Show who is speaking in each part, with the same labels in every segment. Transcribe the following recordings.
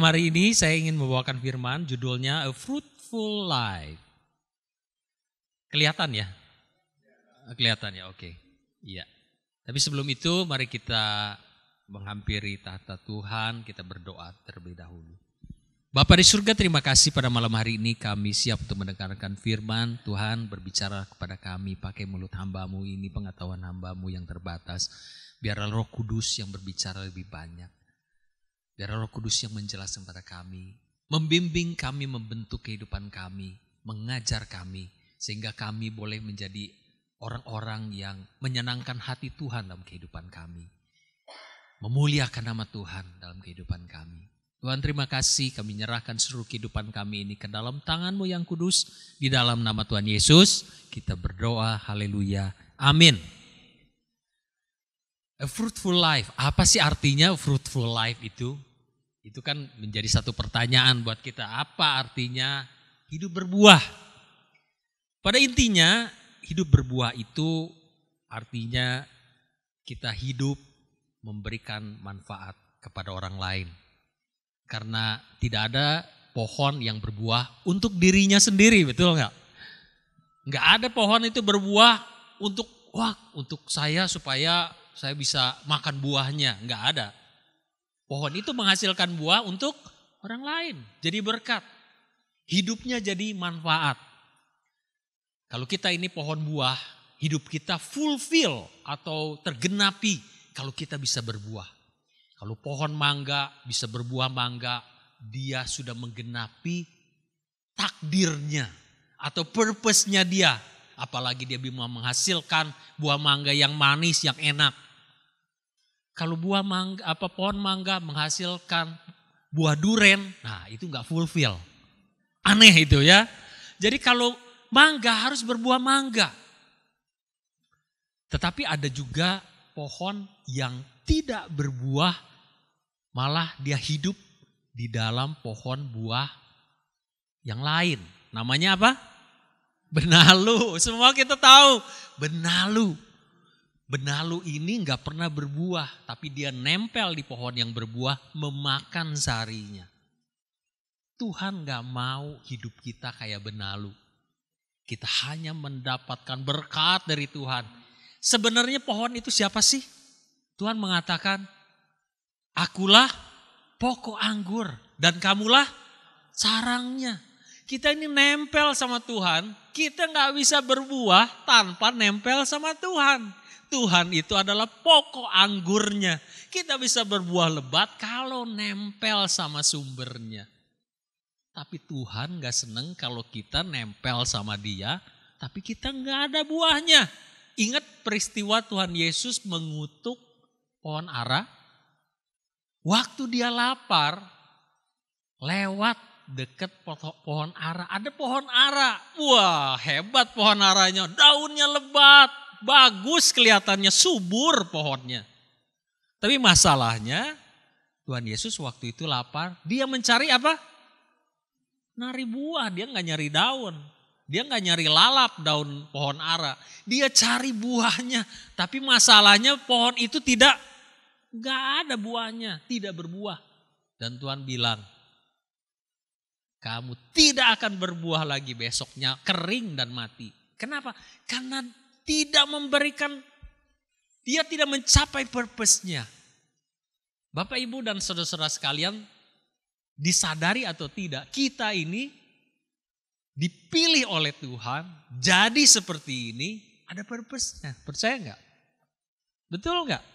Speaker 1: hari ini saya ingin membawakan firman judulnya A Fruitful Life. Kelihatan ya? Kelihatan ya, oke. Iya. Tapi sebelum itu mari kita menghampiri tahta Tuhan, kita berdoa terlebih dahulu. Bapa di surga, terima kasih pada malam hari ini kami siap untuk mendengarkan firman. Tuhan berbicara kepada kami pakai mulut hamba-Mu ini, pengetahuan hamba-Mu yang terbatas. Biarlah Roh Kudus yang berbicara lebih banyak. Biarlah Roh Kudus yang menjelaskan kepada kami, membimbing kami, membentuk kehidupan kami, mengajar kami, sehingga kami boleh menjadi orang-orang yang menyenangkan hati Tuhan dalam kehidupan kami. Memuliakan nama Tuhan dalam kehidupan kami. Tuhan, terima kasih, kami menyerahkan seluruh kehidupan kami ini ke dalam tangan-Mu yang kudus. Di dalam nama Tuhan Yesus kita berdoa, haleluya, amin. A fruitful life, apa sih artinya fruitful life itu? Itu kan menjadi satu pertanyaan buat kita, apa artinya hidup berbuah? Pada intinya hidup berbuah itu artinya kita hidup memberikan manfaat kepada orang lain. Karena tidak ada pohon yang berbuah untuk dirinya sendiri, betul nggak? Nggak ada pohon itu berbuah untuk saya supaya saya bisa makan buahnya, nggak ada. Pohon itu menghasilkan buah untuk orang lain, jadi berkat. Hidupnya jadi manfaat. Kalau kita ini pohon buah, hidup kita fulfill atau tergenapi kalau kita bisa berbuah. Kalau pohon mangga bisa berbuah mangga, dia sudah menggenapi takdirnya atau purpose-nya dia. Apalagi dia bisa menghasilkan buah mangga yang manis, yang enak. Kalau pohon mangga menghasilkan buah duren, nah itu nggak fulfill. Aneh itu ya. Jadi kalau mangga harus berbuah mangga. Tetapi ada juga pohon yang tidak berbuah, malah dia hidup di dalam pohon buah yang lain. Namanya apa? Benalu. Semua kita tahu benalu. Benalu ini gak pernah berbuah, tapi dia nempel di pohon yang berbuah, memakan sarinya. Tuhan gak mau hidup kita kayak benalu. Kita hanya mendapatkan berkat dari Tuhan. Sebenarnya pohon itu siapa sih? Tuhan mengatakan, akulah pokok anggur dan kamulah sarangnya. Kita ini nempel sama Tuhan, kita gak bisa berbuah tanpa nempel sama Tuhan. Tuhan itu adalah pokok anggurnya. Kita bisa berbuah lebat kalau nempel sama sumbernya. Tapi Tuhan gak seneng kalau kita nempel sama Dia, tapi kita gak ada buahnya. Ingat peristiwa Tuhan Yesus mengutuk pohon ara. Waktu dia lapar, lewat dekat pohon ara. Ada pohon ara. Wah, hebat pohon aranya. Daunnya lebat, bagus kelihatannya, subur pohonnya. Tapi masalahnya Tuhan Yesus waktu itu lapar. Dia mencari apa? Nari buah, dia gak nyari daun. Dia gak nyari lalap daun pohon ara. Dia cari buahnya. Tapi masalahnya pohon itu gak ada buahnya, tidak berbuah. Dan Tuhan bilang, kamu tidak akan berbuah lagi besoknya, kering dan mati. Kenapa? Karena tidak memberikan, dia tidak mencapai purpose-nya. Bapak, Ibu dan saudara-saudara sekalian, disadari atau tidak, kita ini dipilih oleh Tuhan, jadi seperti ini, ada purpose-nya. Percaya enggak? Betul enggak?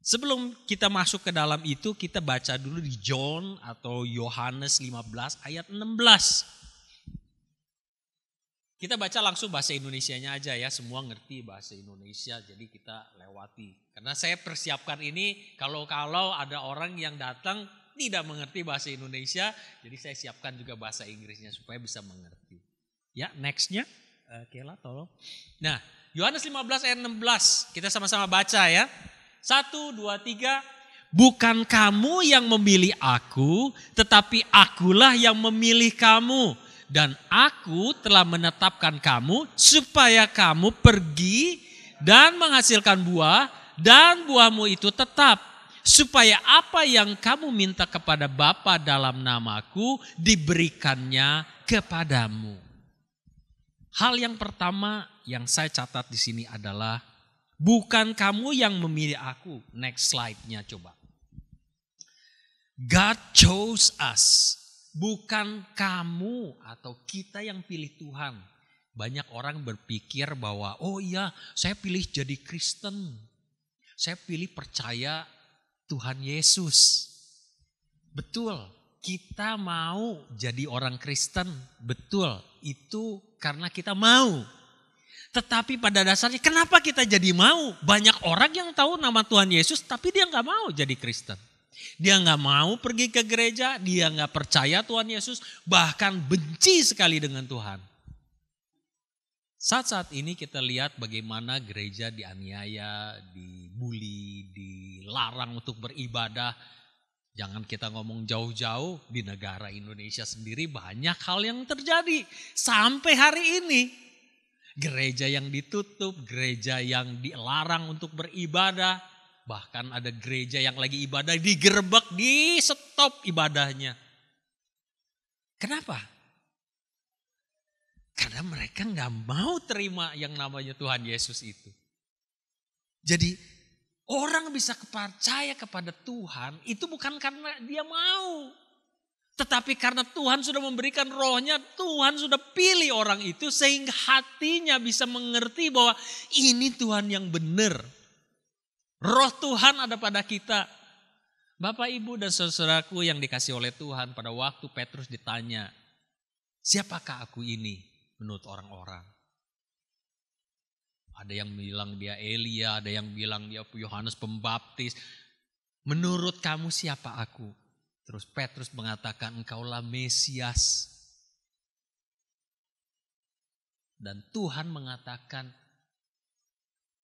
Speaker 1: Sebelum kita masuk ke dalam itu, kita baca dulu di John atau Yohanes 15 ayat 16. Kita baca langsung bahasa Indonesianya aja ya, semua ngerti bahasa Indonesia, jadi kita lewati. Karena saya persiapkan ini, kalau ada orang yang datang tidak mengerti bahasa Indonesia, jadi saya siapkan juga bahasa Inggrisnya supaya bisa mengerti. Ya, nextnya, Kela tolong. Nah, Yohanes 15 ayat 16, kita sama-sama baca ya. 1, 2, 3. Bukan kamu yang memilih aku, tetapi akulah yang memilih kamu. Dan aku telah menetapkan kamu supaya kamu pergi dan menghasilkan buah, dan buahmu itu tetap. supaya apa yang kamu minta kepada Bapa dalam namaku diberikannya kepadamu. Hal yang pertama yang saya catat di sini adalah bukan kamu yang memilih aku. Next slide-nya coba. God chose us. Bukan kamu atau kita yang pilih Tuhan. Banyak orang berpikir bahwa oh iya saya pilih jadi Kristen. Saya pilih percaya Tuhan Yesus. Betul, kita mau jadi orang Kristen. Betul, itu karena kita mau. Tetapi pada dasarnya kenapa kita jadi mau? Banyak orang yang tahu nama Tuhan Yesus tapi dia gak mau jadi Kristen. Dia gak mau pergi ke gereja, dia gak percaya Tuhan Yesus, bahkan benci sekali dengan Tuhan. Saat-saat ini kita lihat bagaimana gereja dianiaya, dibully, dilarang untuk beribadah. Jangan kita ngomong jauh-jauh, di negara Indonesia sendiri banyak hal yang terjadi. Sampai hari ini, gereja yang ditutup, gereja yang dilarang untuk beribadah. Bahkan ada gereja yang lagi ibadah digerebek, di stop ibadahnya. Kenapa? Karena mereka gak mau terima yang namanya Tuhan Yesus itu. Jadi orang bisa percaya kepada Tuhan itu bukan karena dia mau. Tetapi karena Tuhan sudah memberikan rohnya, Tuhan sudah pilih orang itu sehingga hatinya bisa mengerti bahwa ini Tuhan yang benar. Roh Tuhan ada pada kita. Bapak, Ibu dan saudaraku yang dikasih oleh Tuhan, pada waktu Petrus ditanya, siapakah aku ini menurut orang-orang? Ada yang bilang dia Elia, ada yang bilang dia Yohanes Pembaptis. Menurut kamu siapa aku? Terus Petrus mengatakan engkaulah Mesias. Dan Tuhan mengatakan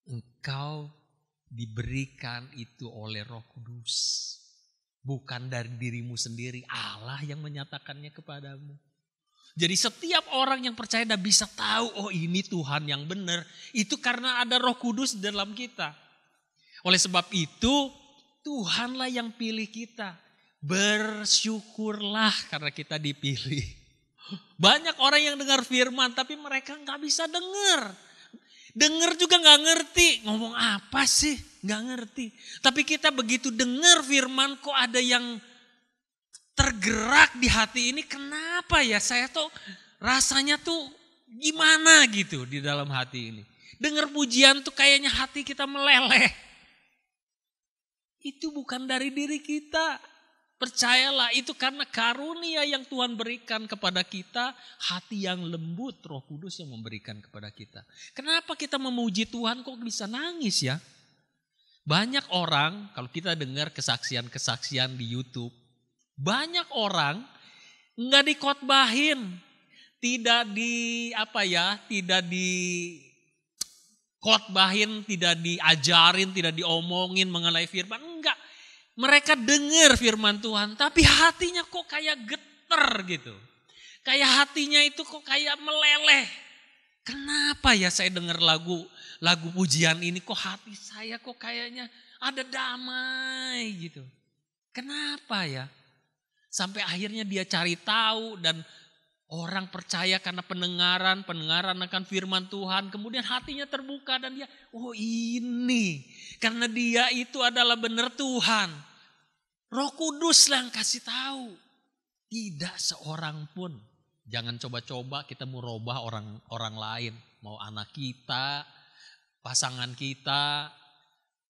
Speaker 1: engkau diberikan itu oleh Roh Kudus. Bukan dari dirimu sendiri, Allah yang menyatakannya kepadamu. Jadi setiap orang yang percaya dan bisa tahu oh ini Tuhan yang benar. Itu karena ada Roh Kudus dalam kita. Oleh sebab itu Tuhanlah yang pilih kita. Bersyukurlah karena kita dipilih. Banyak orang yang dengar firman tapi mereka gak bisa dengar. Dengar juga gak ngerti. Ngomong apa sih? Gak ngerti. Tapi kita begitu dengar firman kok ada yang tergerak di hati ini. Kenapa ya saya tuh rasanya tuh gimana gitu di dalam hati ini. Dengar pujian tuh kayaknya hati kita meleleh. Itu bukan dari diri kita. Percayalah itu karena karunia yang Tuhan berikan kepada kita. Hati yang lembut, Roh Kudus yang memberikan kepada kita. Kenapa kita memuji Tuhan kok bisa nangis ya? Banyak orang kalau kita dengar kesaksian-kesaksian di YouTube. Banyak orang nggak dikotbahin. Tidak dikotbahin, tidak diajarin, tidak diomongin mengenai firman. Enggak. Mereka dengar firman Tuhan tapi hatinya kok kayak geter gitu. Kayak hatinya itu kok kayak meleleh. Kenapa ya saya dengar lagu pujian ini kok hati saya kok kayaknya ada damai gitu. Kenapa ya? Sampai akhirnya dia cari tahu dan orang percaya karena pendengaran akan firman Tuhan. Kemudian hatinya terbuka dan dia, oh ini. Karena dia itu adalah benar Tuhan. Roh Kudus lah yang kasih tahu. Tidak seorang pun. Jangan coba-coba kita mau rubah orang lain. Mau anak kita, pasangan kita,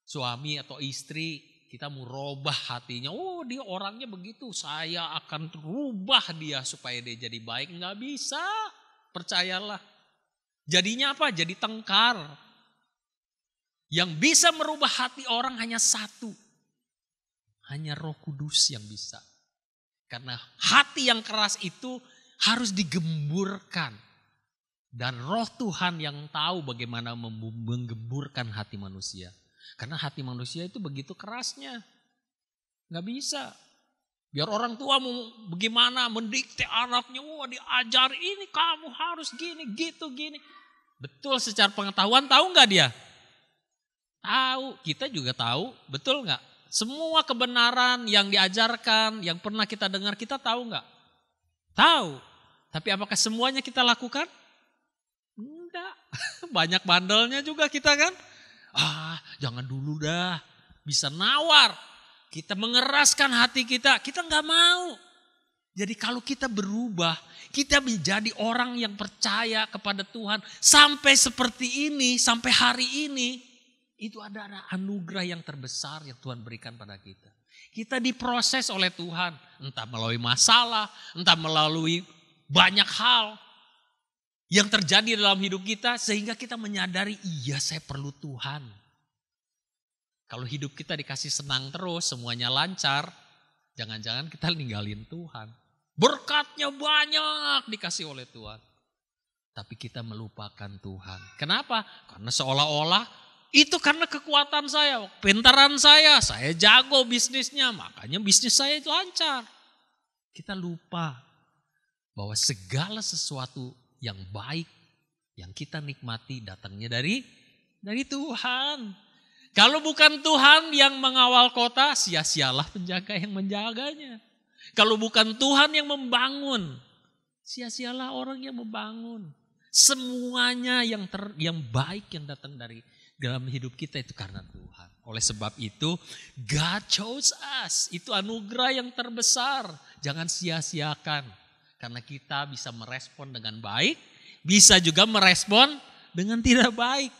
Speaker 1: suami atau istri. Kita mau rubah hatinya. Oh dia orangnya begitu. Saya akan rubah dia supaya dia jadi baik. Nggak bisa. Percayalah. Jadinya apa? Jadi tengkar. Yang bisa merubah hati orang hanya satu. Hanya Roh Kudus yang bisa. Karena hati yang keras itu harus digemburkan. Dan Roh Tuhan yang tahu bagaimana menggemburkan hati manusia. Karena hati manusia itu begitu kerasnya. Gak bisa. Biar orang tua mau bagaimana mendikte anaknya. Wah diajar ini kamu harus gini gitu gini. Betul secara pengetahuan tahu gak dia? Tahu. Kita juga tahu. Betul gak? Semua kebenaran yang diajarkan, yang pernah kita dengar, kita tahu nggak? Tahu. Tapi apakah semuanya kita lakukan? Enggak. Banyak bandelnya juga kita kan. Jangan dulu dah. Bisa nawar. Kita mengeraskan hati kita nggak mau. Jadi kalau kita berubah, kita menjadi orang yang percaya kepada Tuhan. Sampai seperti ini, sampai hari ini. Itu adalah anugerah yang terbesar yang Tuhan berikan pada kita. Kita diproses oleh Tuhan. Entah melalui masalah, entah melalui banyak hal yang terjadi dalam hidup kita. Sehingga kita menyadari, iya saya perlu Tuhan. Kalau hidup kita dikasih senang terus, semuanya lancar. Jangan-jangan kita ninggalin Tuhan. Berkatnya banyak dikasih oleh Tuhan. Tapi kita melupakan Tuhan. Kenapa? Karena seolah-olah itu karena kekuatan saya, pintaran saya jago bisnisnya. Makanya bisnis saya lancar. Kita lupa bahwa segala sesuatu yang baik yang kita nikmati datangnya dari Tuhan. Kalau bukan Tuhan yang mengawal kota, sia-sialah penjaga yang menjaganya. Kalau bukan Tuhan yang membangun, sia-sialah orang yang membangun. Semuanya yang baik yang datang dari dalam hidup kita itu karena Tuhan. Oleh sebab itu, God chose us. Itu anugerah yang terbesar. Jangan sia-siakan. Karena kita bisa merespon dengan baik, bisa juga merespon dengan tidak baik.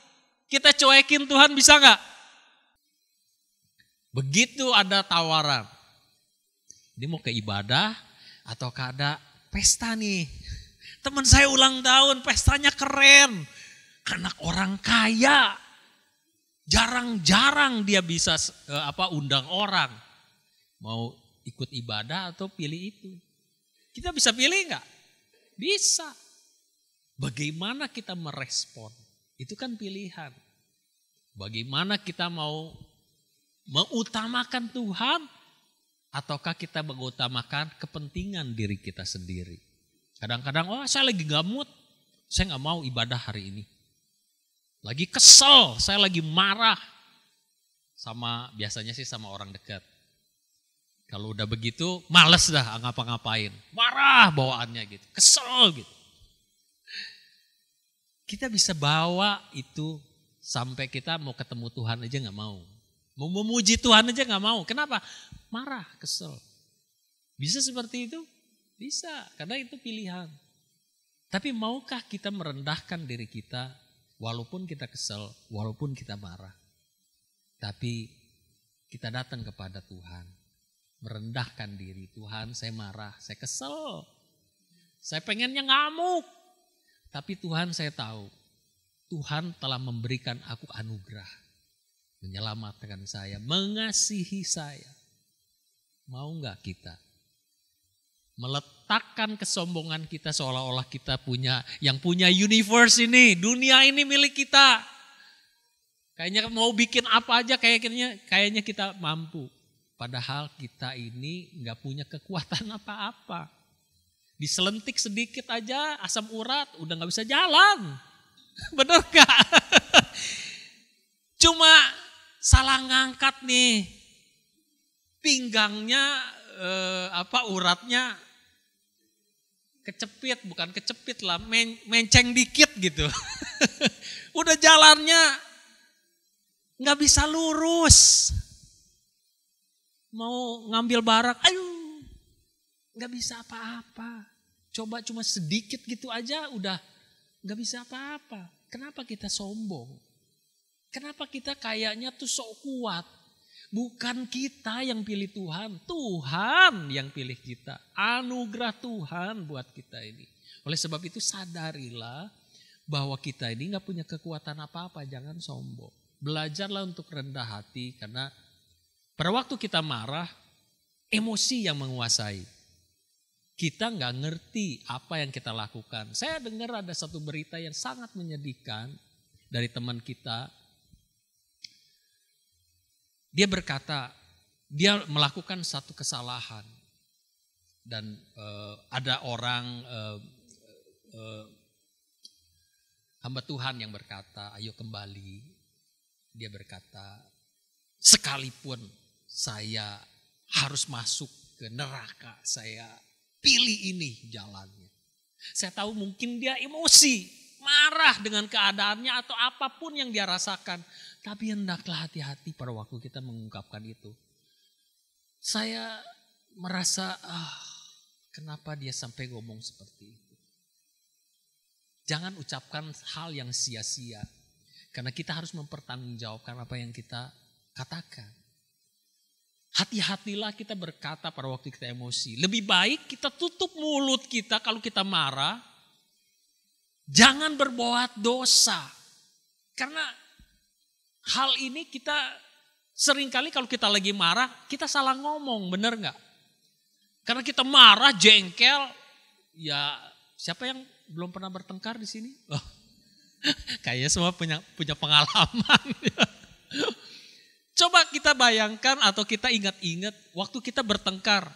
Speaker 1: Kita cuekin Tuhan bisa nggak? Begitu ada tawaran. Ini mau ke ibadah atau ada pesta nih. Teman saya ulang tahun, pestanya keren. Anak orang kaya. Jarang-jarang dia bisa undang orang. Mau ikut ibadah atau pilih itu. Kita bisa pilih nggak? Bisa. Bagaimana kita merespon? Itu kan pilihan. Bagaimana kita mau mengutamakan Tuhan ataukah kita mengutamakan kepentingan diri kita sendiri. Kadang-kadang saya lagi gak mood, saya gak mau ibadah hari ini. Lagi kesel, saya lagi marah. Biasanya sih sama orang dekat. Kalau udah begitu males dah ngapa-ngapain. Marah bawaannya gitu, kesel gitu. Kita bisa bawa itu sampai kita mau ketemu Tuhan aja gak mau. Mau memuji Tuhan aja gak mau. Kenapa? Marah, kesel. Bisa seperti itu? Bisa, karena itu pilihan. Tapi maukah kita merendahkan diri kita walaupun kita kesel, walaupun kita marah. Tapi kita datang kepada Tuhan. Merendahkan diri. Tuhan, saya marah, saya kesel. Saya pengennya ngamuk. Tapi Tuhan, saya tahu Tuhan telah memberikan aku anugerah. Menyelamatkan saya, mengasihi saya. Mau gak kita meletakkan kesombongan kita seolah-olah kita yang punya universe ini, dunia ini milik kita. Kayaknya mau bikin apa aja kayaknya kita mampu. Padahal kita ini gak punya kekuatan apa-apa. Diselentik sedikit aja asam urat udah gak bisa jalan. Bener gak? Cuma salah ngangkat nih. Pinggangnya uratnya kecepit, bukan kecepit lah, menceng dikit gitu. Udah jalannya nggak bisa lurus. Mau ngambil barang, ayo nggak bisa apa-apa. Coba cuma sedikit gitu aja udah nggak bisa apa-apa. Kenapa kita sombong? Kenapa kita kayaknya tuh sok kuat? Bukan kita yang pilih Tuhan, Tuhan yang pilih kita. Anugerah Tuhan buat kita ini. Oleh sebab itu sadarilah bahwa kita ini gak punya kekuatan apa-apa, jangan sombong. Belajarlah untuk rendah hati karena pada waktu kita marah, emosi yang menguasai. Kita gak ngerti apa yang kita lakukan. Saya dengar ada satu berita yang sangat menyedihkan dari teman kita. Dia berkata, dia melakukan satu kesalahan dan ada orang hamba Tuhan yang berkata, ayo kembali. Dia berkata, sekalipun saya harus masuk ke neraka, saya pilih ini jalannya. Saya tahu mungkin dia emosi, marah dengan keadaannya atau apapun yang dia rasakan. Tapi hendaklah hati-hati pada waktu kita mengungkapkan itu. Saya merasa, kenapa dia sampai ngomong seperti itu. Jangan ucapkan hal yang sia-sia. Karena kita harus mempertanggungjawabkan apa yang kita katakan. Hati-hatilah kita berkata pada waktu kita emosi. Lebih baik kita tutup mulut kita kalau kita marah. Jangan berbuat dosa. Karena hal ini kita seringkali kalau kita lagi marah, kita salah ngomong, benar nggak? Karena kita marah, jengkel, ya siapa yang belum pernah bertengkar di sini? Oh, kayaknya semua punya pengalaman. Coba kita bayangkan atau kita ingat-ingat waktu kita bertengkar,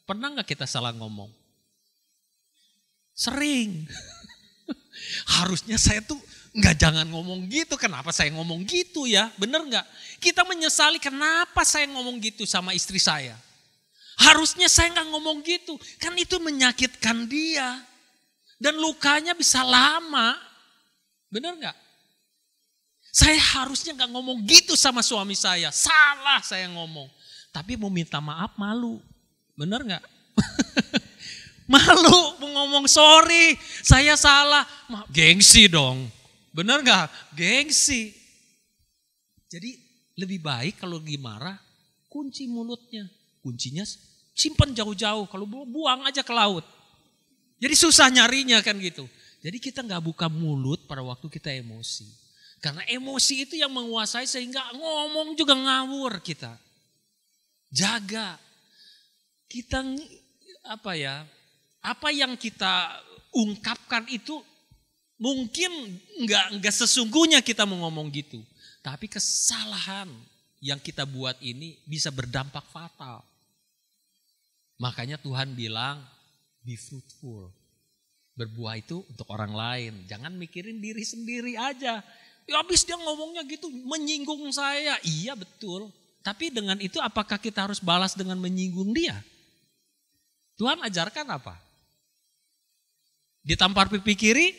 Speaker 1: pernah nggak kita salah ngomong? Sering. Harusnya saya tuh jangan ngomong gitu. Kenapa saya ngomong gitu ya? Bener nggak? Kita menyesali kenapa saya ngomong gitu sama istri saya. Harusnya saya nggak ngomong gitu. Kan itu menyakitkan dia. Dan lukanya bisa lama. Bener nggak? Saya harusnya nggak ngomong gitu sama suami saya. Salah saya ngomong. Tapi mau minta maaf malu. Bener nggak? Malu mau ngomong sorry. Saya salah. Gengsi dong. Bener nggak? Gengsi. Jadi lebih baik kalau lagi marah kunci mulutnya. Kuncinya simpan jauh-jauh. Kalau buang aja ke laut. Jadi susah nyarinya kan gitu. Jadi kita nggak buka mulut pada waktu kita emosi. Karena emosi itu yang menguasai sehingga ngomong juga ngawur kita. Jaga. Kita apa yang kita ungkapkan itu mungkin nggak sesungguhnya kita mau ngomong gitu. Tapi kesalahan yang kita buat ini bisa berdampak fatal. Makanya Tuhan bilang be fruitful. Berbuah itu untuk orang lain. Jangan mikirin diri sendiri aja. Ya habis dia ngomongnya gitu menyinggung saya. Iya betul. Tapi dengan itu apakah kita harus balas dengan menyinggung dia? Tuhan ajarkan apa? Ditampar pipi kiri?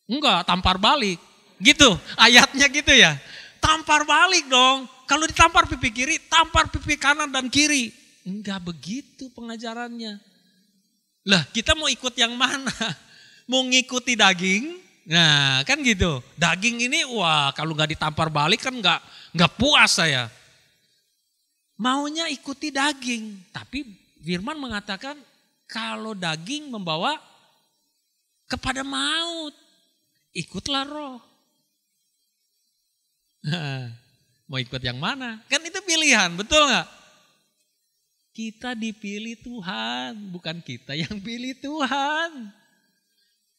Speaker 1: Enggak, tampar balik. Gitu, ayatnya gitu ya. Tampar balik dong. Kalau ditampar pipi kiri, tampar pipi kanan dan kiri. Enggak begitu pengajarannya. Lah kita mau ikut yang mana? Mau ngikuti daging? Nah kan gitu. Daging ini wah kalau nggak ditampar balik kan nggak puas saya. Maunya ikuti daging. Tapi Firman mengatakan kalau daging membawa kepada maut. Ikutlah roh. Mau ikut yang mana? Kan itu pilihan, betul nggak? Kita dipilih Tuhan, bukan kita yang pilih Tuhan.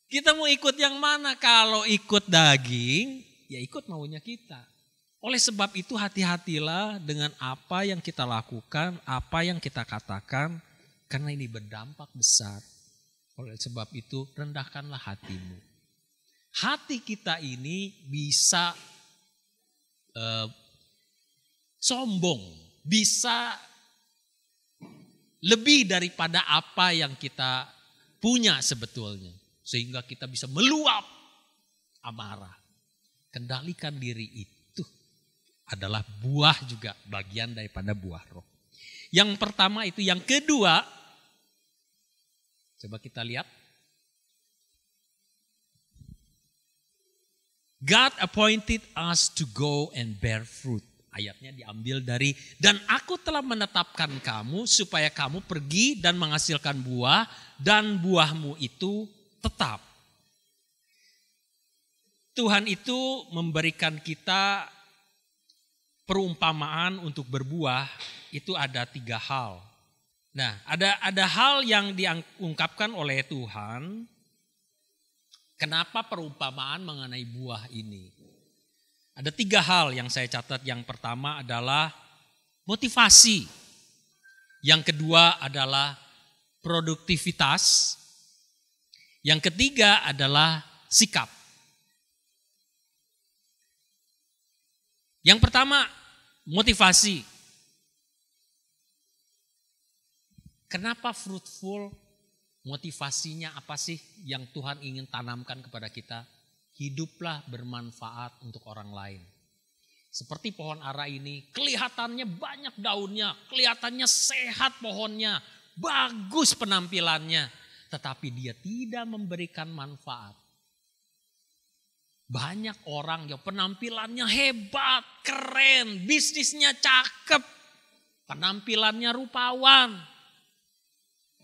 Speaker 1: Kita mau ikut yang mana? Kalau ikut daging, ya ikut maunya kita. Oleh sebab itu hati-hatilah dengan apa yang kita lakukan, apa yang kita katakan. Karena ini berdampak besar. Oleh sebab itu rendahkanlah hatimu. Hati kita ini bisa sombong, bisa lebih daripada apa yang kita punya sebetulnya. Sehingga kita bisa meluap amarah. Kendalikan diri itu adalah buah juga bagian daripada buah roh. Yang pertama itu, yang kedua, coba kita lihat. God appointed us to go and bear fruit. Ayatnya diambil dari, dan aku telah menetapkan kamu supaya kamu pergi dan menghasilkan buah, dan buahmu itu tetap. Tuhan itu memberikan kita perumpamaan untuk berbuah, itu ada 3 hal. Nah, ada hal yang diungkapkan oleh Tuhan. Kenapa perumpamaan mengenai buah ini? Ada 3 hal yang saya catat. Yang pertama adalah motivasi. Yang kedua adalah produktivitas. Yang ketiga adalah sikap. Yang pertama motivasi. Kenapa fruitful? Motivasinya apa sih yang Tuhan ingin tanamkan kepada kita? Hiduplah bermanfaat untuk orang lain. Seperti pohon ara ini, kelihatannya banyak daunnya, kelihatannya sehat pohonnya, bagus penampilannya, tetapi dia tidak memberikan manfaat. Banyak orang yang penampilannya hebat, keren, bisnisnya cakep, penampilannya rupawan,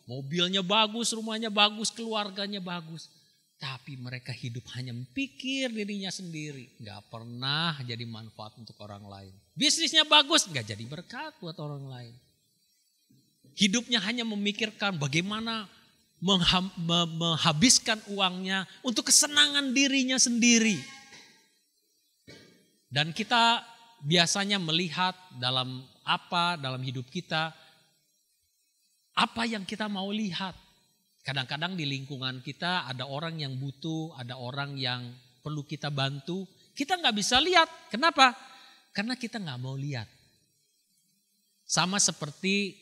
Speaker 1: mobilnya bagus, rumahnya bagus, keluarganya bagus. Tapi mereka hidup hanya memikir dirinya sendiri. Gak pernah jadi manfaat untuk orang lain. Bisnisnya bagus, gak jadi berkat buat orang lain. Hidupnya hanya memikirkan bagaimana menghabiskan uangnya untuk kesenangan dirinya sendiri. Dan kita biasanya melihat dalam hidup kita, apa yang kita mau lihat. Kadang-kadang di lingkungan kita ada orang yang butuh, ada orang yang perlu kita bantu. Kita gak bisa lihat. Kenapa? Karena kita gak mau lihat. Sama seperti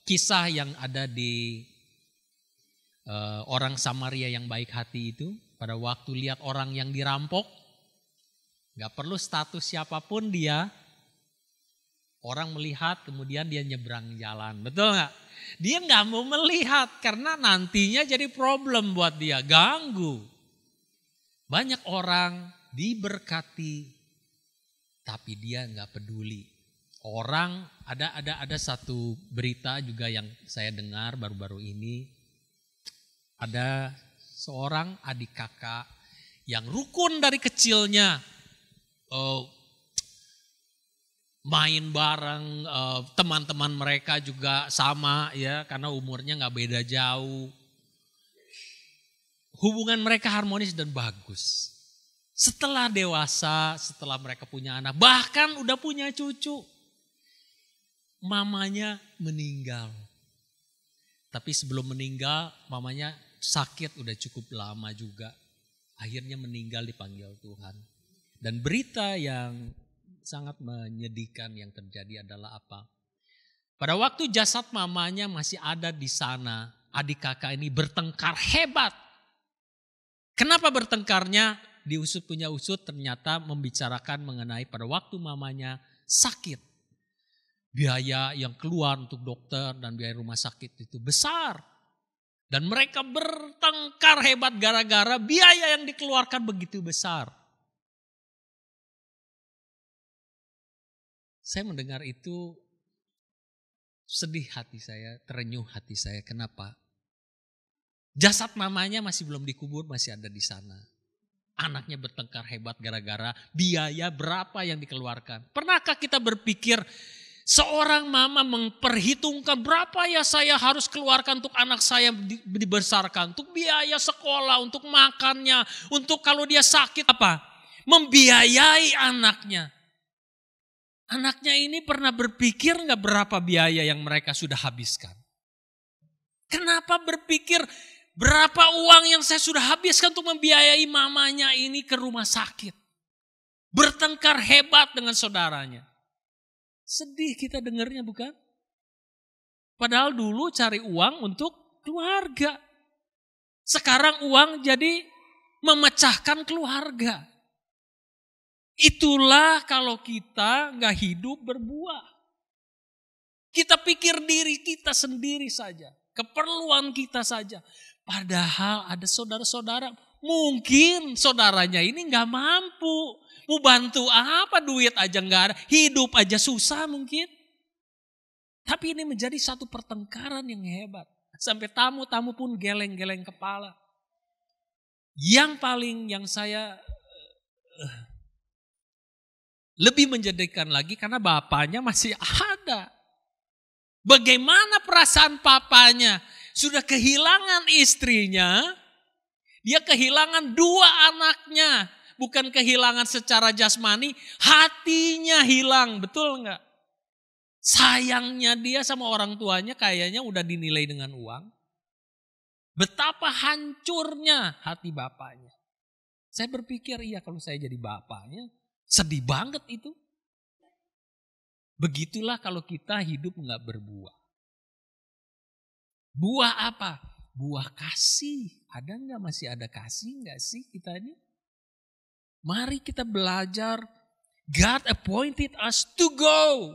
Speaker 1: kisah yang ada di orang Samaria yang baik hati itu. Pada waktu lihat orang yang dirampok, gak perlu status siapapun dia. Orang melihat kemudian dia nyebrang jalan. Betul gak? Dia gak mau melihat karena nantinya jadi problem buat dia. Ganggu. Banyak orang diberkati tapi dia gak peduli. Orang ada satu berita juga yang saya dengar baru-baru ini. Ada seorang adik kakak yang rukun dari kecilnya. Main bareng, teman-teman mereka juga sama ya, karena umurnya gak beda jauh. Hubungan mereka harmonis dan bagus. Setelah dewasa, setelah mereka punya anak, bahkan udah punya cucu, mamanya meninggal. Tapi sebelum meninggal, mamanya sakit udah cukup lama juga. Akhirnya meninggal dipanggil Tuhan. Dan berita yang sangat menyedihkan yang terjadi adalah apa? Pada waktu jasad mamanya masih ada di sana, adik kakak ini bertengkar hebat. Kenapa bertengkarnya? Diusut punya usut ternyata membicarakan mengenai pada waktu mamanya sakit. Biaya yang keluar untuk dokter dan biaya rumah sakit itu besar. Dan mereka bertengkar hebat gara-gara biaya yang dikeluarkan begitu besar. Saya mendengar itu sedih hati saya, terenyuh hati saya. Kenapa? Jasad mamanya masih belum dikubur, masih ada di sana. Anaknya bertengkar hebat gara-gara biaya berapa yang dikeluarkan. Pernahkah kita berpikir seorang mama memperhitungkan berapa ya saya harus keluarkan untuk anak saya dibesarkan. Untuk biaya sekolah, untuk makannya, untuk kalau dia sakit apa? Membiayai anaknya. Anaknya ini pernah berpikir gak berapa biaya yang mereka sudah habiskan? Kenapa berpikir berapa uang yang saya sudah habiskan untuk membiayai mamanya ini ke rumah sakit? Bertengkar hebat dengan saudaranya. Sedih kita dengarnya bukan? Padahal dulu cari uang untuk keluarga. Sekarang uang jadi memecahkan keluarga. Itulah kalau kita gak hidup berbuah. Kita pikir diri kita sendiri saja. Keperluan kita saja. Padahal ada saudara-saudara. Mungkin saudaranya ini gak mampu. Mau bantu apa, duit aja gak ada. Hidup aja susah mungkin. Tapi ini menjadi satu pertengkaran yang hebat. Sampai tamu-tamu pun geleng-geleng kepala. Yang saya lebih menjadikan lagi karena bapaknya masih ada. Bagaimana perasaan papanya? Sudah kehilangan istrinya, dia kehilangan 2 anaknya. Bukan kehilangan secara jasmani, hatinya hilang, betul enggak? Sayangnya dia sama orang tuanya kayaknya udah dinilai dengan uang. Betapa hancurnya hati bapaknya. Saya berpikir iya kalau saya jadi bapaknya, sedih banget itu. Begitulah kalau kita hidup enggak berbuah. Buah apa? Buah kasih. Ada nggak, masih ada kasih nggak sih kita ini? Mari kita belajar. God appointed us to go.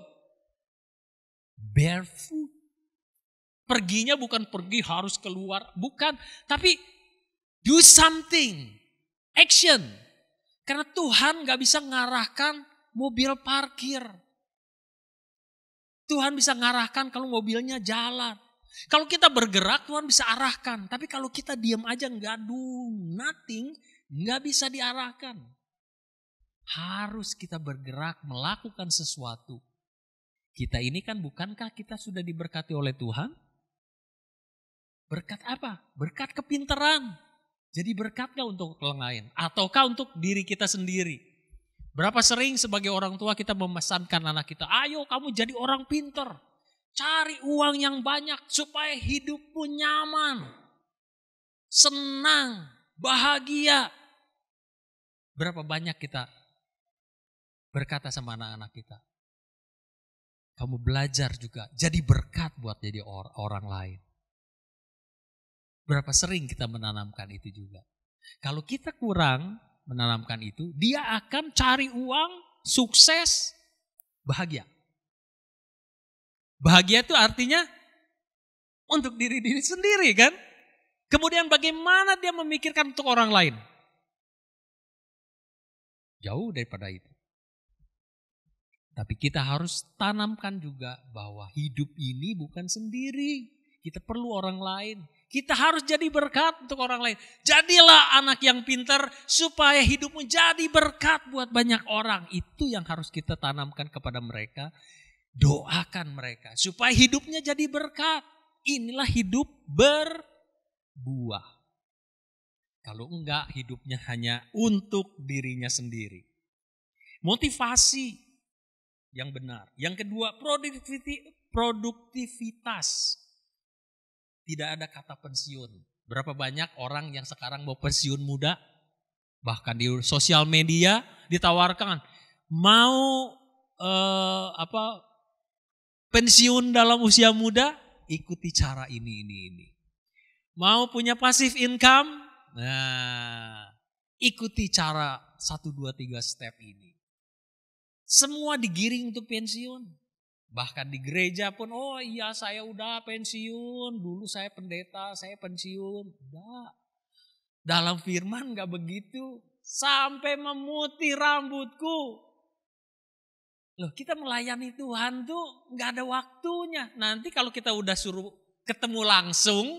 Speaker 1: Bear fruit. Perginya bukan pergi harus keluar. Bukan. Tapi do something. Action. Karena Tuhan gak bisa ngarahkan mobil parkir. Tuhan bisa ngarahkan kalau mobilnya jalan. Kalau kita bergerak Tuhan bisa arahkan. Tapi kalau kita diam aja gak do nothing, gak bisa diarahkan. Harus kita bergerak melakukan sesuatu. Kita ini kan bukankah kita sudah diberkati oleh Tuhan? Berkat apa? Berkat kepintaran. Jadi berkatnya untuk orang lain. Ataukah untuk diri kita sendiri? Berapa sering sebagai orang tua kita memesankan anak kita, ayo kamu jadi orang pintar. Cari uang yang banyak supaya hidupmu nyaman. Senang, bahagia. Berapa banyak kita berkata sama anak-anak kita. Kamu belajar juga jadi berkat buat jadi orang lain. Berapa sering kita menanamkan itu juga. Kalau kita kurang menanamkan itu, dia akan cari uang, sukses, bahagia. Bahagia itu artinya untuk diri sendiri kan. Kemudian bagaimana dia memikirkan untuk orang lain? Jauh daripada itu. Tapi kita harus tanamkan juga bahwa hidup ini bukan sendiri. Kita perlu orang lain. Kita harus jadi berkat untuk orang lain. Jadilah anak yang pintar supaya hidupmu jadi berkat buat banyak orang. Itu yang harus kita tanamkan kepada mereka. Doakan mereka supaya hidupnya jadi berkat. Inilah hidup berbuah. Kalau enggak, hidupnya hanya untuk dirinya sendiri. Motivasi yang benar. Yang kedua, produktivitas. Tidak ada kata pensiun. Berapa banyak orang yang sekarang mau pensiun muda, bahkan di sosial media ditawarkan mau pensiun dalam usia muda, ikuti cara ini. Mau punya passive income, nah ikuti cara 1, 2, 3 step ini. Semua digiring untuk pensiun. Bahkan di gereja pun, oh iya saya udah pensiun, dulu saya pendeta, saya pensiun. Enggak. Dalam firman gak begitu, sampai memutih rambutku. Loh, kita melayani Tuhan tuh gak ada waktunya. Nanti kalau kita udah suruh ketemu langsung,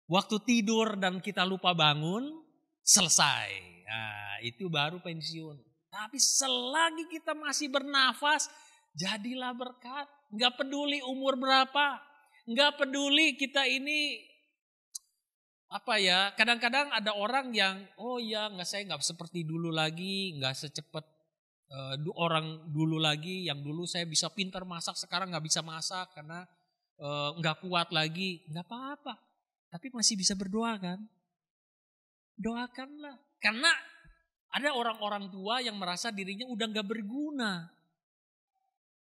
Speaker 1: waktu tidur dan kita lupa bangun, selesai. Nah, itu baru pensiun. Tapi selagi kita masih bernafas, jadilah berkat. Gak peduli umur berapa. Gak peduli kita ini kadang-kadang ada orang yang saya gak seperti dulu lagi, gak secepat orang dulu lagi. Yang dulu saya bisa pintar masak, sekarang gak bisa masak karena gak kuat lagi. Gak apa-apa. Tapi masih bisa berdoa kan? Doakanlah. Karena ada orang-orang tua yang merasa dirinya udah gak berguna.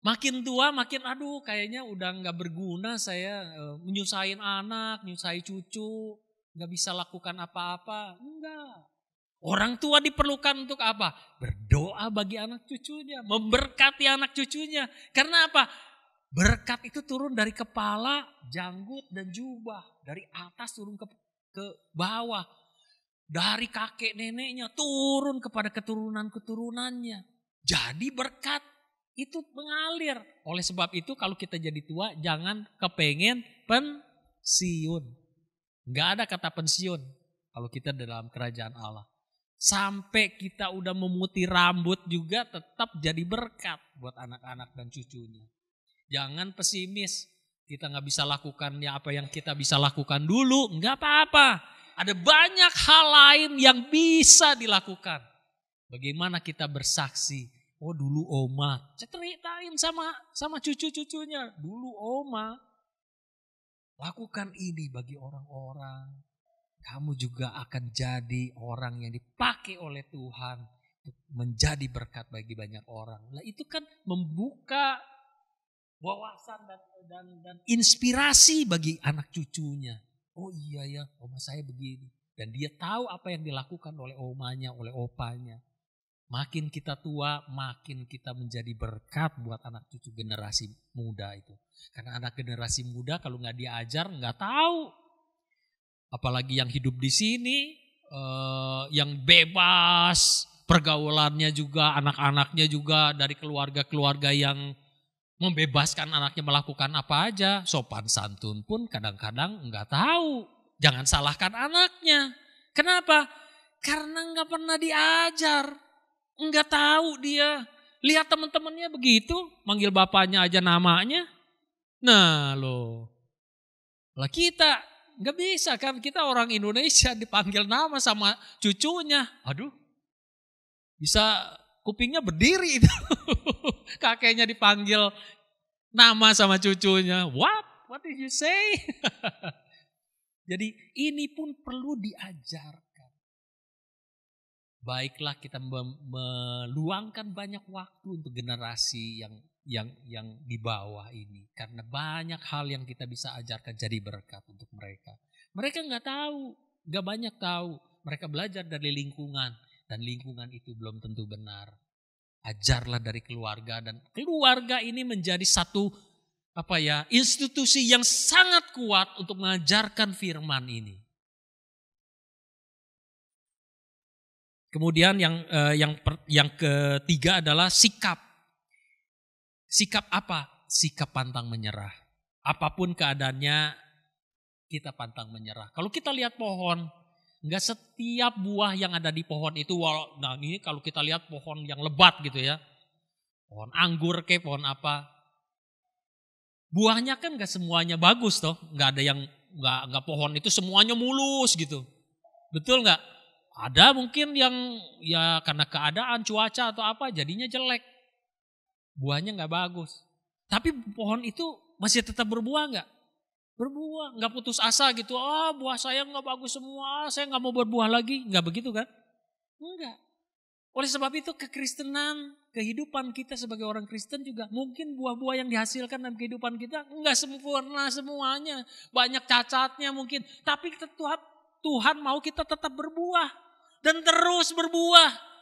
Speaker 1: Makin tua makin kayaknya udah gak berguna saya menyusahin anak, nyusahin cucu, gak bisa lakukan apa-apa. Enggak. Orang tua diperlukan untuk apa? Berdoa bagi anak cucunya, memberkati anak cucunya. Karena apa? Berkat itu turun dari kepala, janggut dan jubah. Dari atas turun ke bawah. Dari kakek neneknya turun kepada keturunan-keturunannya. Jadi berkat itu mengalir. Oleh sebab itu kalau kita jadi tua jangan kepengen pensiun. Gak ada kata pensiun kalau kita dalam kerajaan Allah. Sampai kita udah memutih rambut juga tetap jadi berkat buat anak-anak dan cucunya. Jangan pesimis. Kita gak bisa lakukan apa yang kita bisa lakukan dulu. Gak apa-apa. Ada banyak hal lain yang bisa dilakukan. Bagaimana kita bersaksi. Oh dulu oma, ceritain sama cucu-cucunya. Dulu oma lakukan ini bagi orang-orang. Kamu juga akan jadi orang yang dipakai oleh Tuhan untuk menjadi berkat bagi banyak orang. Nah itu kan membuka wawasan dan inspirasi bagi anak cucunya. Oh iya ya, oma saya begini. Dan dia tahu apa yang dilakukan oleh omanya, oleh opanya. Makin kita tua, makin kita menjadi berkat buat anak cucu generasi muda itu. Karena anak generasi muda kalau nggak diajar nggak tahu. Apalagi yang hidup di sini, yang bebas, pergaulannya juga, anak-anaknya juga dari keluarga-keluarga yang membebaskan anaknya melakukan apa aja. Sopan santun pun kadang-kadang nggak tahu. Jangan salahkan anaknya. Kenapa? Karena nggak pernah diajar. Nggak tahu dia. Lihat teman-temannya begitu, manggil bapaknya aja namanya. Nah loh, lah kita nggak bisa kan, kita orang Indonesia dipanggil nama sama cucunya. Aduh, bisa kupingnya berdiri itu. Kakeknya dipanggil nama sama cucunya. What did you say? Jadi ini pun perlu diajarkan. Baiklah kita meluangkan banyak waktu untuk generasi yang di bawah ini. Karena banyak hal yang kita bisa ajarkan jadi berkat untuk mereka. Mereka nggak banyak tahu. Mereka belajar dari lingkungan. Dan lingkungan itu belum tentu benar. Ajarlah dari keluarga, dan keluarga ini menjadi satu institusi yang sangat kuat untuk mengajarkan firman ini. Kemudian yang ketiga adalah sikap. Sikap apa? Sikap pantang menyerah. Apapun keadaannya kita pantang menyerah. Kalau kita lihat pohon, enggak setiap buah yang ada di pohon itu, nah ini kalau kita lihat pohon yang lebat gitu ya. Pohon anggur pohon apa. Buahnya kan enggak semuanya bagus toh. Enggak ada yang enggak pohon itu semuanya mulus gitu. Betul enggak? Ada mungkin yang ya karena keadaan cuaca atau apa jadinya jelek. Buahnya nggak bagus. Tapi pohon itu masih tetap berbuah nggak? Berbuah, nggak putus asa gitu. Buah saya nggak bagus semua, saya nggak mau berbuah lagi. Nggak begitu kan? Enggak. Oleh sebab itu kekristenan, kehidupan kita sebagai orang Kristen juga mungkin buah-buah yang dihasilkan dalam kehidupan kita nggak sempurna semuanya. Banyak cacatnya mungkin. Tapi Tuhan mau kita tetap berbuah. Dan terus berbuah.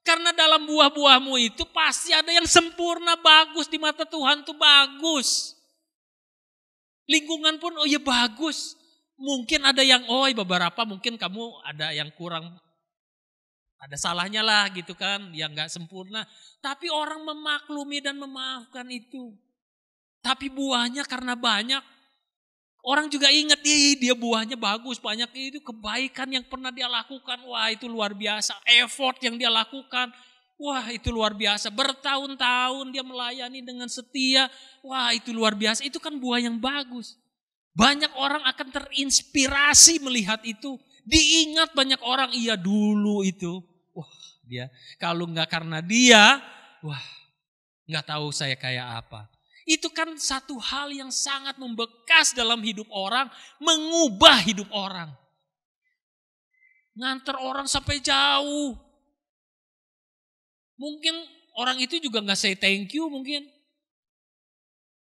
Speaker 1: Karena dalam buah-buahmu itu pasti ada yang sempurna, bagus di mata Tuhan tuh bagus. Lingkungan pun bagus. Mungkin ada yang beberapa mungkin kamu ada yang kurang, ada salahnya lah gitu kan, yang gak sempurna. Tapi orang memaklumi dan memaafkan itu. Tapi buahnya karena banyak, orang juga ingat, dia buahnya bagus, banyak itu kebaikan yang pernah dia lakukan. Wah itu luar biasa, effort yang dia lakukan. Wah itu luar biasa, bertahun-tahun dia melayani dengan setia. Wah itu luar biasa, itu kan buah yang bagus. Banyak orang akan terinspirasi melihat itu. Diingat banyak orang, iya dulu itu. Wah dia, kalau nggak karena dia, nggak tahu saya kayak apa. Itu kan satu hal yang sangat membekas dalam hidup orang, mengubah hidup orang. Nganter orang sampai jauh. Mungkin orang itu juga gak say thank you mungkin.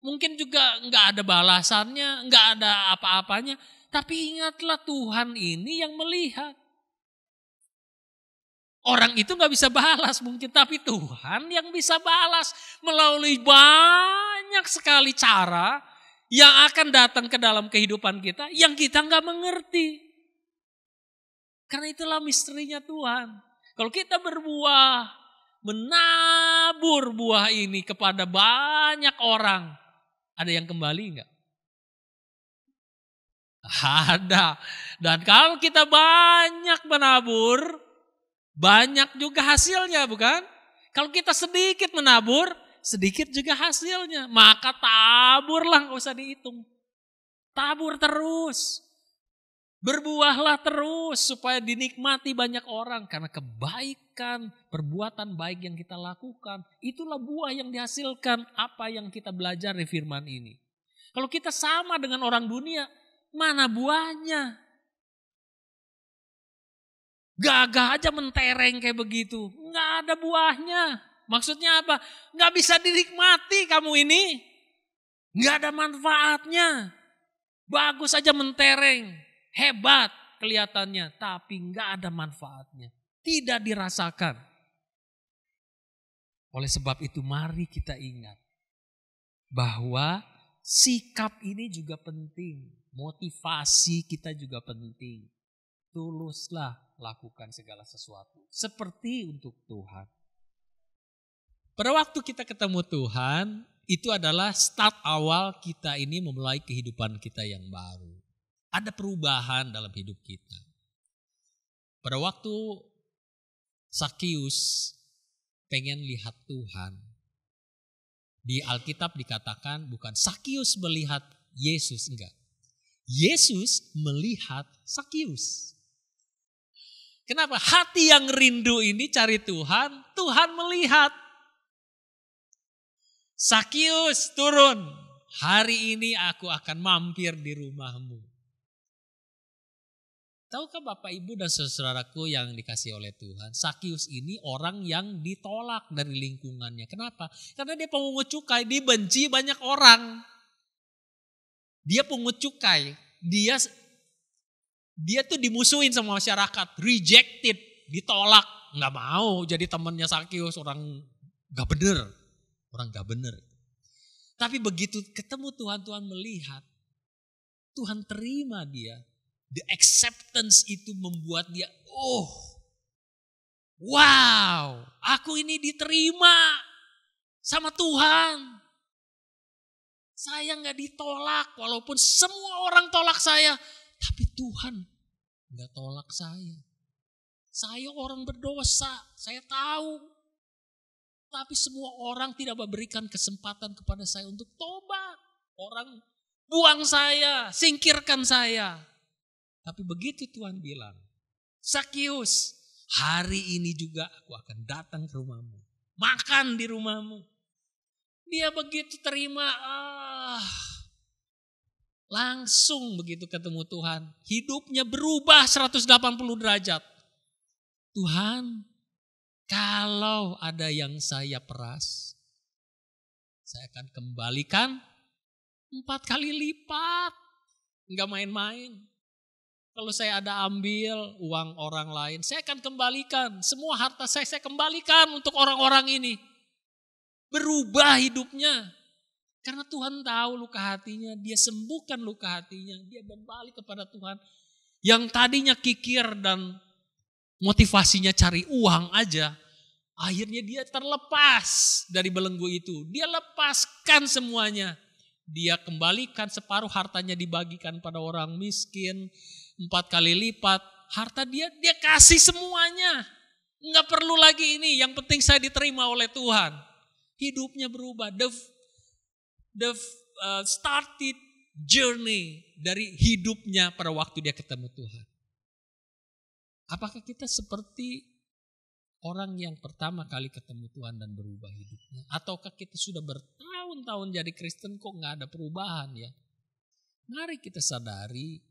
Speaker 1: Mungkin juga gak ada balasannya, gak ada apa-apanya. Tapi ingatlah Tuhan ini yang melihat. Orang itu gak bisa balas mungkin, tapi Tuhan yang bisa balas melalui banyak sekali cara yang akan datang ke dalam kehidupan kita yang kita gak mengerti. Karena itulah misterinya Tuhan. Kalau kita berbuah, menabur buah ini kepada banyak orang, ada yang kembali gak? Ada. Dan kalau kita banyak menabur, banyak juga hasilnya bukan? Kalau kita sedikit menabur, sedikit juga hasilnya. Maka taburlah, gak usah dihitung. Tabur terus. Berbuahlah terus supaya dinikmati banyak orang. Karena kebaikan, perbuatan baik yang kita lakukan, itulah buah yang dihasilkan apa yang kita belajar di firman ini. Kalau kita sama dengan orang dunia, mana buahnya? Gagah aja mentereng kayak begitu. Nggak ada buahnya. Maksudnya apa? Nggak bisa dinikmati kamu ini. Nggak ada manfaatnya. Bagus aja mentereng, hebat kelihatannya, tapi nggak ada manfaatnya. Tidak dirasakan. Oleh sebab itu mari kita ingat bahwa sikap ini juga penting. Motivasi kita juga penting. Tuluslah lakukan segala sesuatu seperti untuk Tuhan. Pada waktu kita ketemu Tuhan, itu adalah start awal kita ini memulai kehidupan kita yang baru. Ada perubahan dalam hidup kita. Pada waktu Sakius pengen lihat Tuhan, di Alkitab dikatakan bukan Sakius melihat Yesus, enggak. Yesus melihat Sakius. Kenapa? Hati yang rindu ini cari Tuhan, Tuhan melihat. Sakius turun, hari ini aku akan mampir di rumahmu. Tahukah Bapak Ibu dan saudaraku yang dikasih oleh Tuhan, Sakius ini orang yang ditolak dari lingkungannya. Kenapa? Karena dia pungut cukai, dibenci banyak orang. Dia pungut cukai, dia tuh dimusuhin sama masyarakat, rejected, ditolak, nggak mau jadi temannya Sakius, orang nggak bener. Tapi begitu ketemu Tuhan, Tuhan melihat, Tuhan terima dia. The acceptance itu membuat dia, wow, aku ini diterima sama Tuhan. Saya gak ditolak walaupun semua orang tolak saya. Tapi Tuhan gak tolak saya. Saya orang berdosa, saya tahu. Tapi semua orang tidak memberikan kesempatan kepada saya untuk tobat. Orang buang saya, singkirkan saya. Tapi begitu Tuhan bilang, Sakius, hari ini juga aku akan datang ke rumahmu. Makan di rumahmu. Dia begitu terima, langsung begitu ketemu Tuhan. Hidupnya berubah 180 derajat. Tuhan, kalau ada yang saya peras, saya akan kembalikan 4 kali lipat. Enggak main-main. Kalau saya ada ambil uang orang lain, saya akan kembalikan. Semua harta saya kembalikan untuk orang-orang ini. Berubah hidupnya. Karena Tuhan tahu luka hatinya, dia sembuhkan luka hatinya. Dia kembali kepada Tuhan. Yang tadinya kikir dan motivasinya cari uang aja, akhirnya dia terlepas dari belenggu itu. Dia lepaskan semuanya. Dia kembalikan separuh hartanya dibagikan pada orang miskin. 4 kali lipat harta dia kasih semuanya. Enggak perlu lagi ini, yang penting saya diterima oleh Tuhan. Hidupnya berubah. The started journey dari hidupnya pada waktu dia ketemu Tuhan. Apakah kita seperti orang yang pertama kali ketemu Tuhan dan berubah hidupnya? Ataukah kita sudah bertahun-tahun jadi Kristen kok gak ada perubahan ya? Mari kita sadari,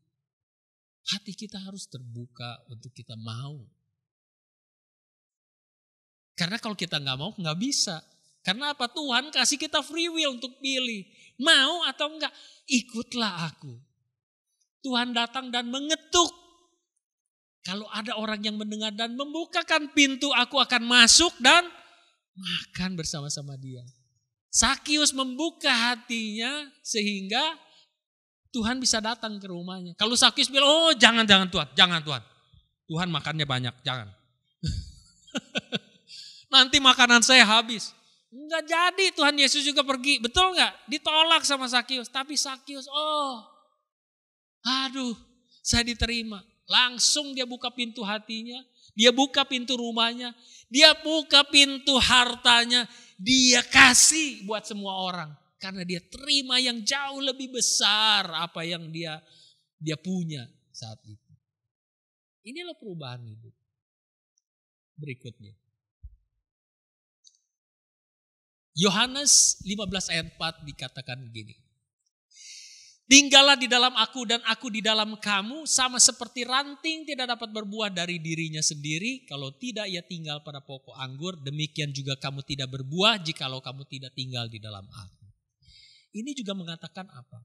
Speaker 1: hati kita harus terbuka untuk kita mau. Karena kalau kita gak mau, gak bisa. Karena apa? Tuhan kasih kita free will untuk pilih. Mau atau enggak, ikutlah aku. Tuhan datang dan mengetuk. Kalau ada orang yang mendengar dan membukakan pintu, aku akan masuk dan makan bersama-sama dia. Sakius membuka hatinya sehingga Tuhan bisa datang ke rumahnya. Kalau Sakius bilang, jangan Tuhan, jangan Tuhan. Tuhan makannya banyak, jangan. Nanti makanan saya habis. Enggak jadi, Tuhan Yesus juga pergi. Betul enggak? Ditolak sama Sakius. Tapi Sakius, saya diterima. Langsung dia buka pintu hatinya. Dia buka pintu rumahnya. Dia buka pintu hartanya. Dia kasih buat semua orang. Karena dia terima yang jauh lebih besar apa yang dia punya saat itu. Inilah perubahan hidup. Berikutnya. Yohanes 15 ayat 4 dikatakan begini. Tinggallah di dalam aku dan aku di dalam kamu, sama seperti ranting tidak dapat berbuah dari dirinya sendiri kalau tidak ia tinggal pada pokok anggur, demikian juga kamu tidak berbuah jikalau kamu tidak tinggal di dalam aku. Ini juga mengatakan apa?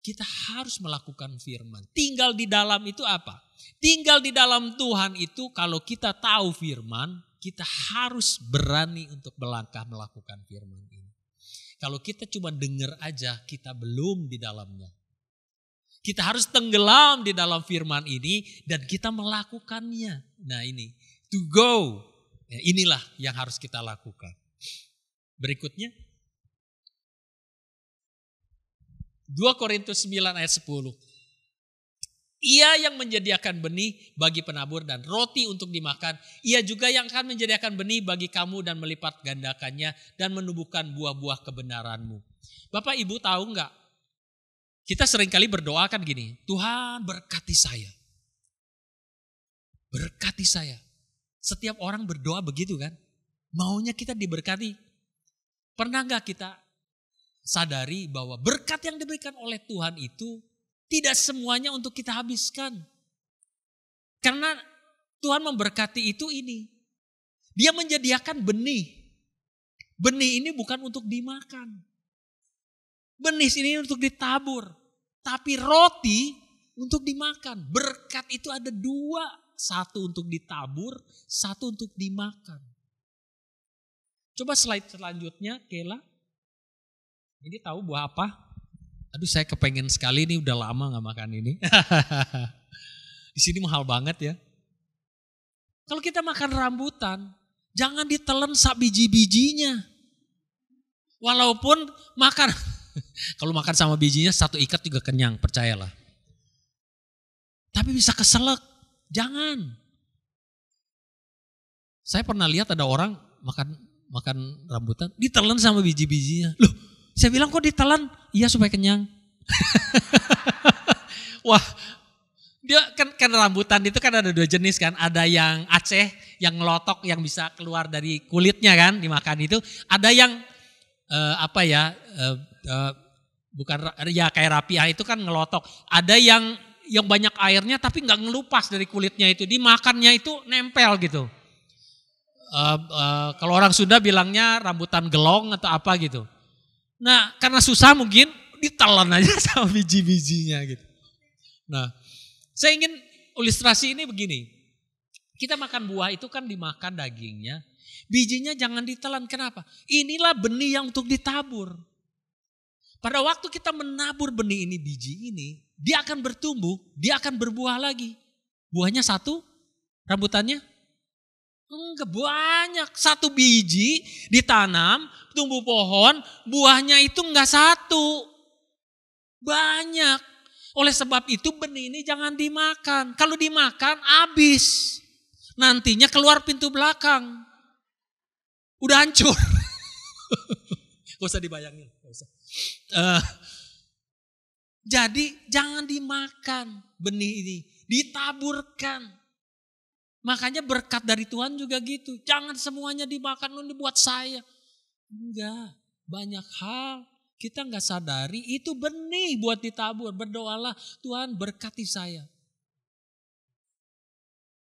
Speaker 1: Kita harus melakukan firman. Tinggal di dalam itu apa? Tinggal di dalam Tuhan itu kalau kita tahu firman, kita harus berani untuk melangkah melakukan firman ini. Kalau kita cuma dengar aja, kita belum di dalamnya. Kita harus tenggelam di dalam firman ini dan kita melakukannya. Nah ini, to go. Ya, inilah yang harus kita lakukan. Berikutnya. 2 Korintus 9 ayat 10. Ia yang menyediakan benih bagi penabur dan roti untuk dimakan. Ia juga yang akan menyediakan benih bagi kamu dan melipat gandakannya dan menumbuhkan buah-buah kebenaranmu. Bapak Ibu tahu enggak? Kita seringkali berdoa kan gini. Tuhan berkati saya. Berkati saya. Setiap orang berdoa begitu kan. Maunya kita diberkati. Pernah enggak kita sadari bahwa berkat yang diberikan oleh Tuhan itu tidak semuanya untuk kita habiskan. Karena Tuhan memberkati itu ini. Dia menyediakan benih. Benih ini bukan untuk dimakan. Benih ini untuk ditabur. Tapi roti untuk dimakan. Berkat itu ada dua. Satu untuk ditabur, satu untuk dimakan. Coba slide selanjutnya, Kela. Ini tahu buah apa? Aduh saya kepengen sekali nih, udah lama gak makan ini. Di sini mahal banget ya. Kalau kita makan rambutan, jangan ditelan sak biji-bijinya. Walaupun makan, kalau makan sama bijinya satu ikat juga kenyang, percayalah. Tapi bisa keselak, jangan. Saya pernah lihat ada orang makan rambutan, ditelan sama biji-bijinya. Loh, saya bilang kok ditelan? Iya supaya kenyang. Wah, dia kan rambutan itu kan ada dua jenis kan. Ada yang Aceh, yang ngelotok, yang bisa keluar dari kulitnya kan dimakan itu. Ada yang bukan ya kayak rapiah itu kan ngelotok. Ada yang banyak airnya tapi nggak ngelupas dari kulitnya itu. Dimakannya itu nempel gitu. Kalau orang Sunda bilangnya rambutan gelong atau apa gitu. Nah karena susah mungkin ditelan aja sama biji-bijinya gitu. Nah saya ingin ilustrasi ini begini. Kita makan buah itu kan dimakan dagingnya. Bijinya jangan ditelan. Kenapa? Inilah benih yang untuk ditabur. Pada waktu kita menabur benih ini, biji ini, dia akan bertumbuh, dia akan berbuah lagi. Buahnya satu, rambutannya? Enggak banyak. Satu biji ditanam, tumbuh pohon, buahnya itu enggak satu. Banyak. Oleh sebab itu benih ini jangan dimakan. Kalau dimakan habis. Nantinya keluar pintu belakang. Udah hancur. Gak usah dibayangin. Gak usah. Jadi jangan dimakan benih ini. Ditaburkan. Makanya berkat dari Tuhan juga gitu. Jangan semuanya dimakan, ini buat saya. Enggak, banyak hal kita enggak sadari itu benih buat ditabur. Berdoalah, Tuhan berkati saya.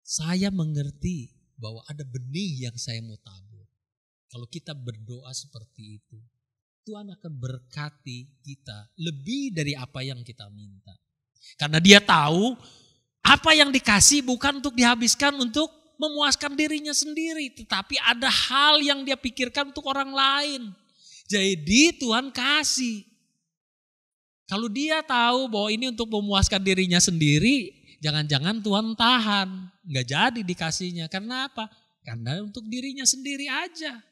Speaker 1: Saya mengerti bahwa ada benih yang saya mau tabur. Kalau kita berdoa seperti itu, Tuhan akan berkati kita lebih dari apa yang kita minta. Karena dia tahu apa yang dikasih bukan untuk dihabiskan untuk memuaskan dirinya sendiri. Tetapi ada hal yang dia pikirkan untuk orang lain. Jadi Tuhan kasih. Kalau dia tahu bahwa ini untuk memuaskan dirinya sendiri, jangan-jangan Tuhan tahan. Nggak jadi dikasihnya. Karena apa? Karena untuk dirinya sendiri aja.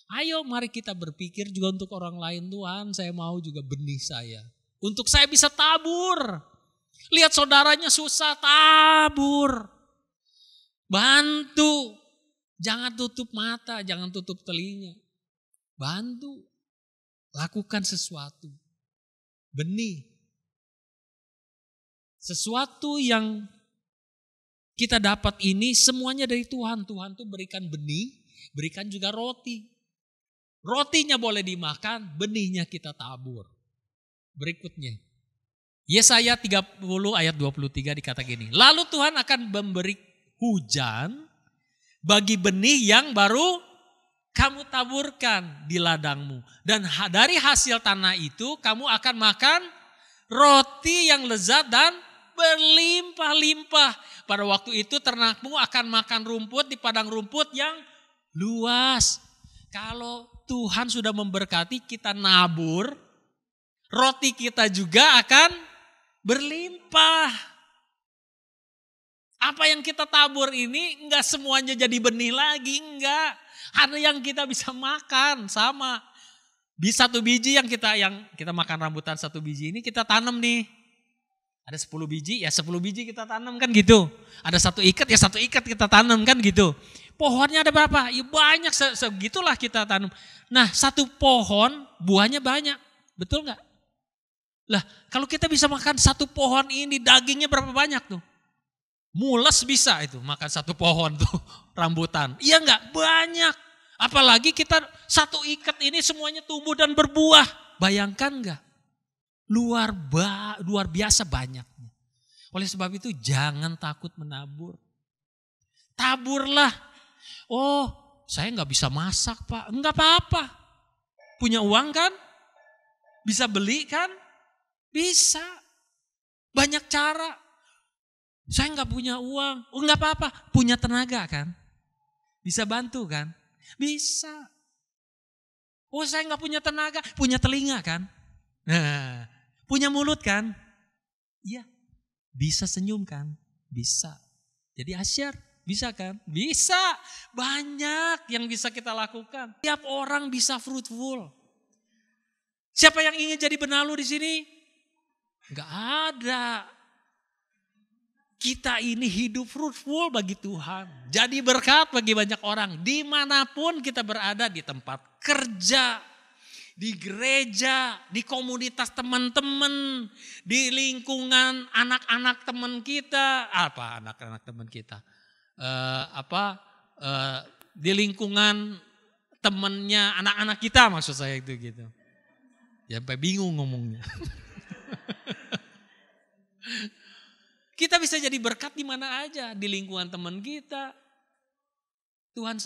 Speaker 1: Ayo mari kita berpikir juga untuk orang lain. Tuhan saya mau juga benih saya. Untuk saya bisa tabur. Lihat saudaranya susah, tabur. Bantu. Jangan tutup mata, jangan tutup telinga. Bantu. Lakukan sesuatu. Benih. Sesuatu yang kita dapat ini semuanya dari Tuhan. Tuhan tuh berikan benih, berikan juga roti. Rotinya boleh dimakan, benihnya kita tabur. Berikutnya. Yesaya 30 ayat 23 dikata gini. Lalu Tuhan akan memberi hujan bagi benih yang baru kamu taburkan di ladangmu. Dan dari hasil tanah itu kamu akan makan roti yang lezat dan berlimpah-limpah. Pada waktu itu ternakmu akan makan rumput di padang rumput yang luas. Kalau Tuhan sudah memberkati kita nabur, roti kita juga akan berlimpah. Apa yang kita tabur ini enggak semuanya jadi benih lagi, enggak. Ada yang kita bisa makan sama. Di satu biji yang kita makan rambutan satu biji ini kita tanam nih. Ada 10 biji, ya 10 biji kita tanam kan gitu. Ada satu ikat, ya satu ikat kita tanam kan gitu. Pohonnya ada berapa? Ya banyak, segitulah kita tanam. Nah satu pohon buahnya banyak, betul gak? Lah kalau kita bisa makan satu pohon ini dagingnya berapa banyak tuh? Mules bisa itu makan satu pohon tuh rambutan. Iya gak? Banyak. Apalagi kita satu ikat ini semuanya tumbuh dan berbuah. Bayangkan gak? Luar biasa banyaknya. Oleh sebab itu jangan takut menabur. Taburlah. Oh saya gak bisa masak Pak. Enggak apa-apa. Punya uang kan? Bisa beli kan? Bisa. Banyak cara. Saya gak punya uang. Oh gak apa-apa. Punya tenaga kan? Bisa bantu kan? Bisa. Oh saya gak punya tenaga. Punya telinga kan? Nah, punya mulut kan? Iya. Bisa senyum kan? Bisa. Jadi asyar. Bisa kan? Bisa. Banyak yang bisa kita lakukan. Tiap orang bisa fruitful. Siapa yang ingin jadi benalu di sini? Enggak ada. Kita ini hidup fruitful bagi Tuhan. Jadi berkat bagi banyak orang. Dimanapun kita berada, di tempat kerja, di gereja, di komunitas teman-teman, di lingkungan anak-anak teman kita. Apa anak-anak teman kita? Di lingkungan temannya anak-anak kita maksud saya itu gitu. Ya sampai bingung ngomongnya. Kita bisa jadi berkat di mana aja, di lingkungan teman kita. Tuhan